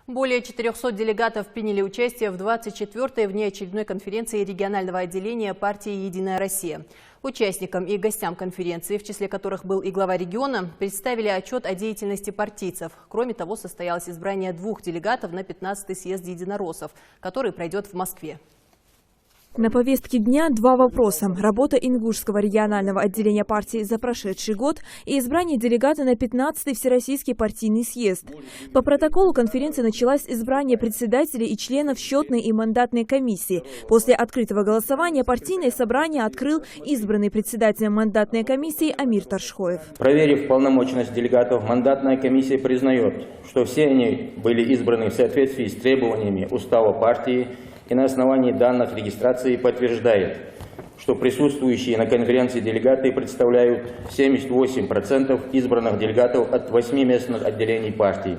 Более 400 делегатов приняли участие в 24-й внеочередной конференции регионального отделения партии «Единая Россия». Участникам и гостям конференции, в числе которых был и глава региона, представили отчет о деятельности партийцев. Кроме того, состоялось избрание 2 делегатов на 15-й съезд единороссов, который пройдет в Москве. На повестке дня 2 вопроса. Работа Ингушского регионального отделения партии за прошедший год и избрание делегата на 15-й Всероссийский партийный съезд. По протоколу конференции началось избрание председателей и членов счетной и мандатной комиссии. После открытого голосования партийное собрание открыл избранный председателем мандатной комиссии Амир Таршхоев. Проверив полномочность делегатов, мандатная комиссия признает, что все они были избраны в соответствии с требованиями устава партии, и на основании данных регистрации подтверждает, что присутствующие на конференции делегаты представляют 78% избранных делегатов от 8 местных отделений партии.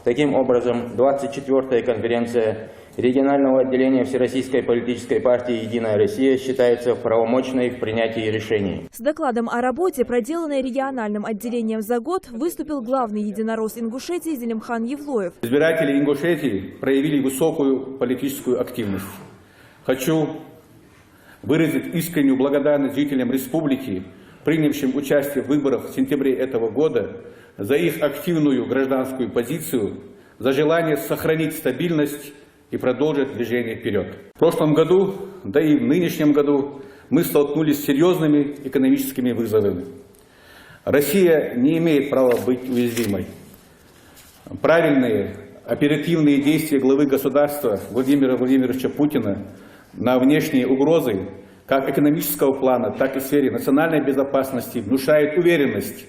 Таким образом, 24-я конференция регионального отделения Всероссийской политической партии «Единая Россия» считается правомочной в принятии решений. С докладом о работе, проделанной региональным отделением за год, выступил главный единорос Ингушетии Зелимхан Евлоев. Избиратели Ингушетии проявили высокую политическую активность. Хочу выразить искреннюю благодарность жителям республики, принявшим участие в выборах в сентябре этого года, за их активную гражданскую позицию, за желание сохранить стабильность и продолжить движение вперед. В прошлом году, да и в нынешнем году, мы столкнулись с серьезными экономическими вызовами. Россия не имеет права быть уязвимой. Правильные, оперативные действия главы государства Владимира Владимировича Путина на внешние угрозы, как экономического плана, так и в сфере национальной безопасности, внушают уверенность,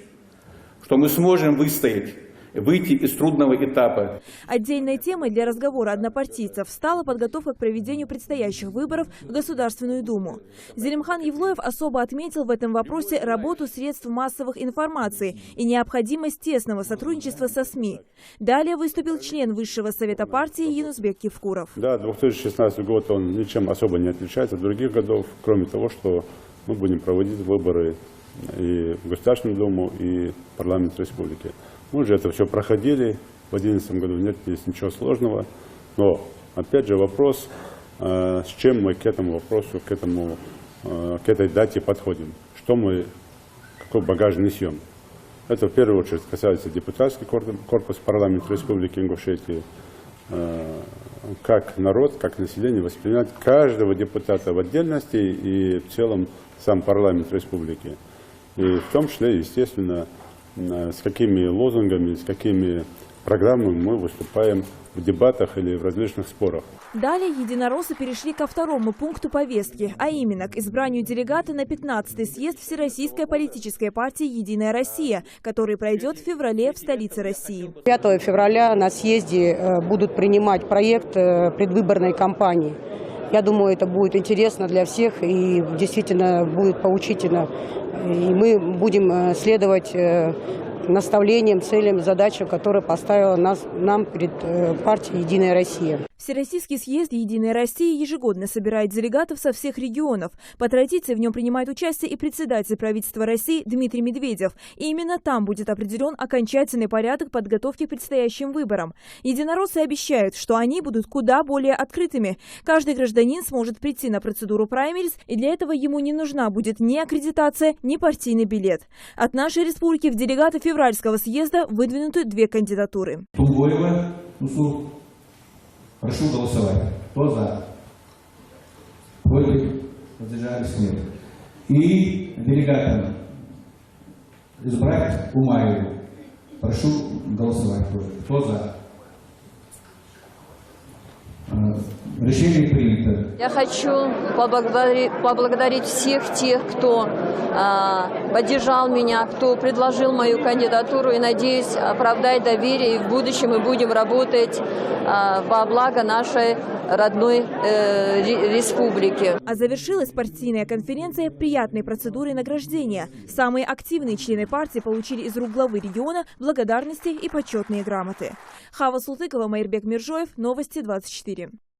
что мы сможем выйти из трудного этапа. Отдельной темой для разговора однопартийцев стала подготовка к проведению предстоящих выборов в Государственную Думу. Зелимхан Евлоев особо отметил в этом вопросе работу средств массовых информации и необходимость тесного сотрудничества со СМИ. Далее выступил член Высшего совета партии Юнусбек Евкуров. Да, 2016 год он ничем особо не отличается от других годов, кроме того, что мы будем проводить выборы и в Государственную Думу, и в парламент республики. Мы уже это все проходили в 2011 году, нет здесь ничего сложного. Но, опять же, вопрос, с чем мы к этому вопросу, к этой дате подходим. Какой багаж несем. Это в первую очередь касается депутатский корпус парламента Республики Ингушетии. Как народ, как население воспринимать каждого депутата в отдельности и в целом сам парламент республики. И в том числе, естественно, с какими лозунгами, с какими программами мы выступаем в дебатах или в различных спорах. Далее единороссы перешли ко второму пункту повестки, а именно к избранию делегата на 15-й съезд Всероссийской политической партии «Единая Россия», который пройдет в феврале в столице России. 5 февраля на съезде будут принимать проект предвыборной кампании. Я думаю, это будет интересно для всех и действительно будет поучительно. И мы будем следовать наставлениям, целям, задачам, которые поставила нам перед партией «Единая Россия». Всероссийский съезд «Единой России» ежегодно собирает делегатов со всех регионов. По традиции в нем принимает участие и председатель правительства России Дмитрий Медведев. И именно там будет определен окончательный порядок подготовки к предстоящим выборам. Единороссы обещают, что они будут куда более открытыми. Каждый гражданин сможет прийти на процедуру праймериз, и для этого ему не нужна будет ни аккредитация, ни партийный билет. От нашей республики в делегаты февральского съезда выдвинуты 2 кандидатуры. Прошу голосовать. Кто за? Против? Воздержались? Нет. И делегатам избрать Умаеву. Прошу голосовать. Кто за? Решение принято. Я хочу поблагодарить всех тех, кто поддержал меня, кто предложил мою кандидатуру, и надеюсь оправдать доверие, и в будущем мы будем работать во благо нашей родной республики. А завершилась партийная конференция приятной процедурой награждения. Самые активные члены партии получили из рук главы региона благодарности и почетные грамоты. Хава Султыкова, Майырбек Миржоев, Новости 24.